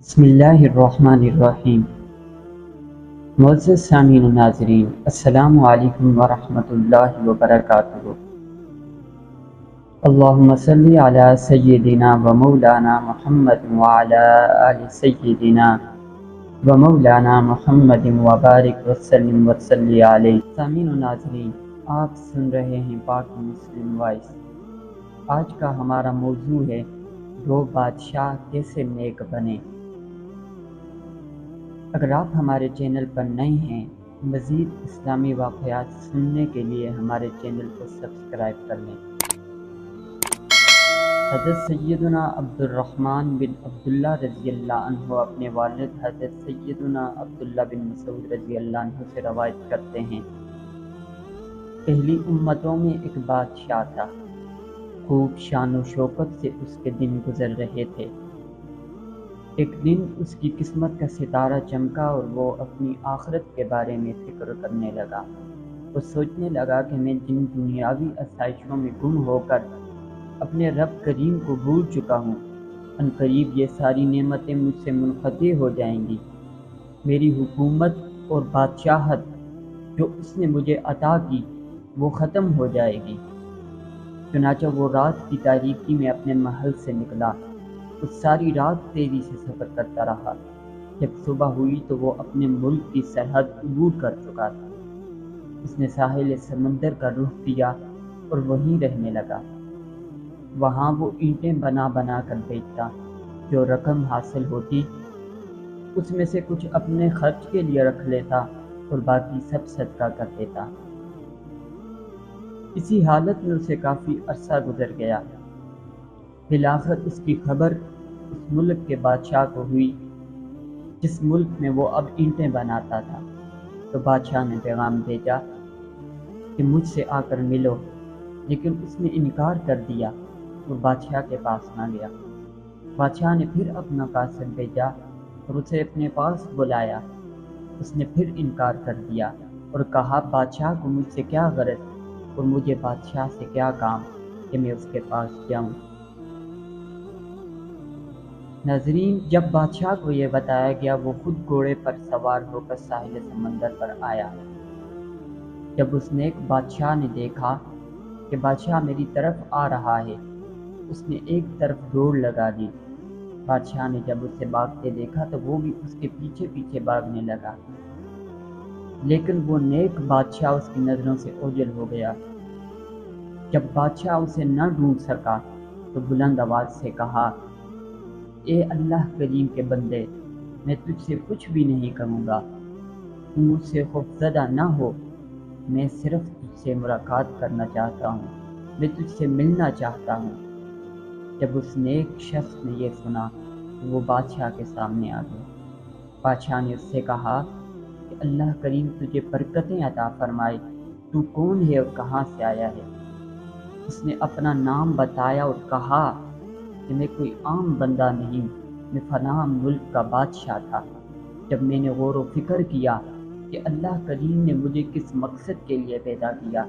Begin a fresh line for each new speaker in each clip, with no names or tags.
بسم اللہ الرحمن الرحیم۔ معزز سامعین و ناظرین، السلام علیکم ورحمۃ اللہ وبرکاتہ۔ اللہم صلی علی سیدنا و مولانا محمد وعلی آل سیدنا و مولانا محمد وبارک وسلم وصلی علیہ۔ سامعین و ناظرین، آپ سن رہے ہیں پاک مسلم وائس۔ آج کا ہمارا موضوع ہے دو بادشاہ کیسے نیک بنے۔ اگر آپ ہمارے چینل پر نئے ہیں، مزید اسلامی واقعات سننے کے لیے ہمارے چینل کو سبسکرائب کر لیں۔ حضرت سیدنا عبد الرحمن بن عبداللہ رضی اللہ عنہ اپنے والد حضرت سیدنا عبداللہ بن مسعود رضی اللہ عنہ سے روایت کرتے ہیں، پہلی امتوں میں ایک بادشاہ تھا، خوب شان و شوکت سے اس کے دن گزر رہے تھے۔ ایک دن اس کی قسمت کا ستارہ چمکا اور وہ اپنی آخرت کے بارے میں فکر کرنے لگا۔ وہ سوچنے لگا کہ میں جن دنیاوی آسائشوں میں گم ہو کر اپنے رب کریم کو بھول چکا ہوں، ان قریب یہ ساری نعمتیں مجھ سے منقطع ہو جائیں گی۔ میری حکومت اور بادشاہت جو اس نے مجھے عطا کی وہ ختم ہو جائے گی۔ چنانچہ وہ رات کی تاریکی میں اپنے محل سے نکلا۔ اس ساری رات تیزی سے سفر کرتا رہا۔ جب صبح ہوئی تو وہ اپنے ملک کی سرحد عبور کر چکا تھا۔ اس نے ساحل سمندر کا رخ کیا اور وہیں رہنے لگا۔ وہاں وہ اینٹیں بنا بنا کر بیچتا، جو رقم حاصل ہوتی اس میں سے کچھ اپنے خرچ کے لیے رکھ لیتا اور باقی سب صدقہ کر دیتا۔ اسی حالت میں اسے کافی عرصہ گزر گیا۔ بالآخر اس کی خبر اس ملک کے بادشاہ کو ہوئی جس ملک میں وہ اب اینٹیں بناتا تھا۔ تو بادشاہ نے پیغام بھیجا کہ مجھ سے آ کر ملو، لیکن اس نے انکار کر دیا اور بادشاہ کے پاس نہ گیا۔ بادشاہ نے پھر اپنا قاصد بھیجا اور اسے اپنے پاس بلایا۔ اس نے پھر انکار کر دیا اور کہا بادشاہ کو مجھ سے کیا غرض اور مجھے بادشاہ سے کیا کام کہ میں اس کے پاس جاؤں۔ ناظرین، جب بادشاہ کو یہ بتایا گیا وہ خود گھوڑے پر سوار ہو کر ساحل سمندر پر آیا۔ جب اس نیک بادشاہ نے دیکھا کہ بادشاہ میری طرف آ رہا ہے، اس نے ایک طرف دوڑ لگا دی۔ بادشاہ نے جب اسے بھاگتے دیکھا تو وہ بھی اس کے پیچھے پیچھے بھاگنے لگا، لیکن وہ نیک بادشاہ اس کی نظروں سے اوجھل ہو گیا۔ جب بادشاہ اسے نہ ڈھونڈ سکا تو بلند آواز سے کہا، اے اللہ کریم کے بندے، میں تجھ سے کچھ بھی نہیں کہوں گا، تو مجھ سے خوفزدہ نہ ہو، میں صرف تجھ سے ملاقات کرنا چاہتا ہوں، میں تجھ سے ملنا چاہتا ہوں۔ جب اس نیک شخص نے یہ سنا تو وہ بادشاہ کے سامنے آ گیا۔ بادشاہ نے اس سے کہا کہ اللہ کریم تجھے برکتیں عطا فرمائے، تو کون ہے اور کہاں سے آیا ہے؟ اس نے اپنا نام بتایا اور کہا کہ میں کوئی عام بندہ نہیں، میں فلاں ملک کا بادشاہ تھا۔ جب میں نے غور و فکر کیا کہ اللہ کریم نے مجھے کس مقصد کے لیے پیدا کیا،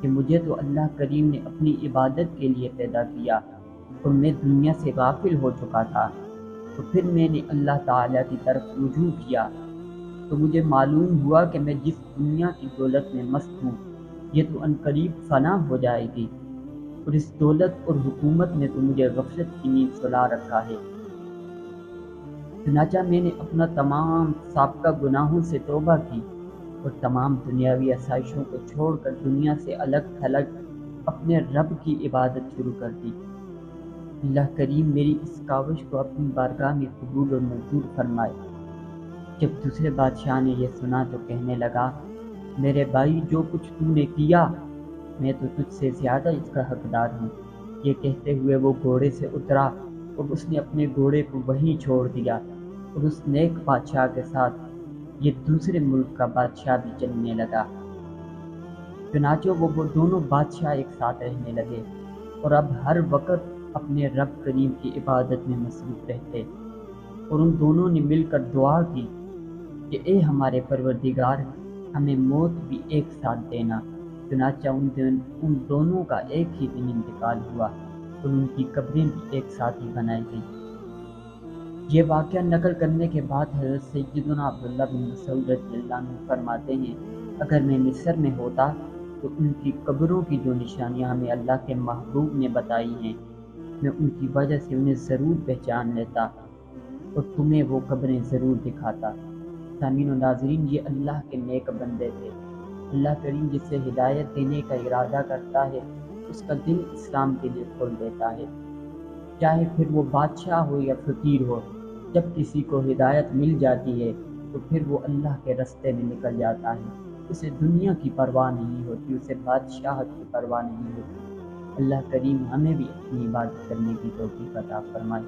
کہ مجھے تو اللہ کریم نے اپنی عبادت کے لیے پیدا کیا اور میں دنیا سے غافل ہو چکا تھا، تو پھر میں نے اللہ تعالیٰ کی طرف رجوع کیا تو مجھے معلوم ہوا کہ میں جس دنیا کی دولت میں مست ہوں یہ تو عنقریب فنا ہو جائے گی، اور اس دولت اور حکومت نے تو مجھے غفلت کی نیند سلا رکھا ہے۔ چنانچہ میں نے اپنا تمام سابقہ گناہوں سے توبہ کی اور تمام دنیاوی آسائشوں کو چھوڑ کر دنیا سے الگ تھلگ اپنے رب کی عبادت شروع کر دی۔ اللہ کریم میری اس کاوش کو اپنی بارگاہ میں قبول اور منظور فرمائے۔ جب دوسرے بادشاہ نے یہ سنا تو کہنے لگا، میرے بھائی، جو کچھ تو نے کیا میں تو تجھ سے زیادہ اس کا حقدار ہوں۔ یہ کہتے ہوئے وہ گھوڑے سے اترا اور اس نے اپنے گھوڑے کو وہیں چھوڑ دیا اور اس نیک بادشاہ کے ساتھ یہ دوسرے ملک کا بادشاہ بھی چلنے لگا۔ چنانچہ وہ دونوں بادشاہ ایک ساتھ رہنے لگے اور اب ہر وقت اپنے رب کریم کی عبادت میں مصروف رہتے، اور ان دونوں نے مل کر دعا کی کہ اے ہمارے پروردگار، ہمیں موت بھی ایک ساتھ دینا۔ چنانچہ ان دونوں کا ایک ہی دن انتقال ہوا اور ان کی قبریں بھی ایک ساتھ ہی بنائی گئیں۔ یہ واقعہ نقل کرنے کے بعد حضرت سیدنا عبداللہ بن مسعود رضی اللہ عنہ فرماتے ہیں، اگر میں مصر میں ہوتا تو ان کی قبروں کی جو نشانیاں ہمیں اللہ کے محبوب نے بتائی ہیں، میں ان کی وجہ سے انہیں ضرور پہچان لیتا اور تمہیں وہ قبریں ضرور دکھاتا۔ سامعین و ناظرین، یہ اللہ کے نیک بندے تھے۔ اللہ کریم جسے ہدایت دینے کا ارادہ کرتا ہے اس کا دل اسلام کے لیے کھول دیتا ہے، چاہے پھر وہ بادشاہ ہو یا فقیر ہو۔ جب کسی کو ہدایت مل جاتی ہے تو پھر وہ اللہ کے رستے میں نکل جاتا ہے، اسے دنیا کی پرواہ نہیں ہوتی، اسے بادشاہت کی پرواہ نہیں ہوتی۔ اللہ کریم ہمیں بھی اپنی عبادت کرنے کی توفیق عطا فرمائے۔